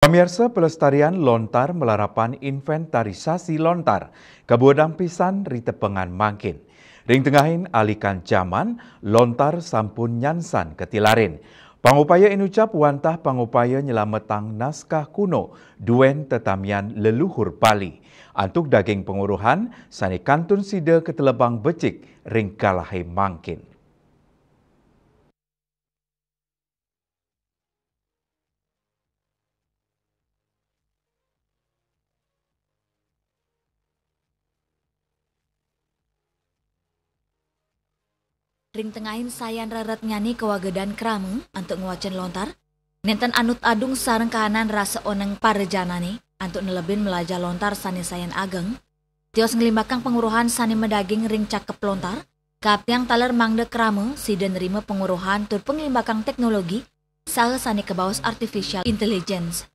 Pemirsa pelestarian lontar melarapan inventarisasi lontar kabuadang pisan ritepengan mangkin. Ring tengahin alikan zaman lontar sampun nyansan ketilarin. Pangupaya inucap wantah pangupaya nyelametang naskah kuno duen tetamian leluhur Bali. Antuk daging penguruhan sani kantun sida ketelebang becik ring kalahe mangkin. Ring tengahin sayan rarat nyani kewagedan krame untuk nguacen lontar. Nenten anut adung sareng kahanan rasa oneng parejanane untuk nelebin melaja lontar sani sayan ageng. Tios ngelimbakang penguruhan sani medaging ring cakep lontar. Kapiang taler mangde krame sida nerima penguruhan tur penglimbakang teknologi saha sani kebawas artificial intelligence.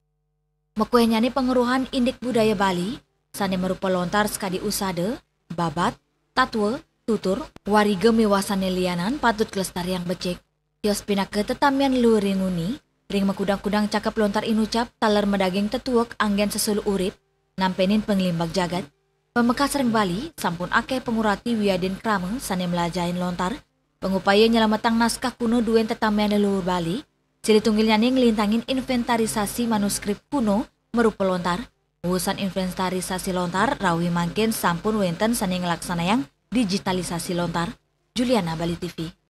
Mekue nyani penguruhan indik budaya Bali sani merupa lontar skadi usade, babat, tatwe, tutur, warige mewasane lianan patut kelestarian becek. Tios pinake tetamian luring uni, ring mekudang-kudang cakep lontar inucap taler medaging tetuok anggen sesulu urip, nampenin penglimbak jagat. Pemekas ring Bali, sampun ake pengurati wiadin krame sane melajain lontar, pengupaya nyelametang naskah kuno duen tetamian leluhur Bali, ciri tunggilnya ngelintangin inventarisasi manuskrip kuno merupa lontar. Urusan inventarisasi lontar rawi mangkin sampun wenten sane ngelaksanayang digitalisasi lontar. Juliana, Bali TV.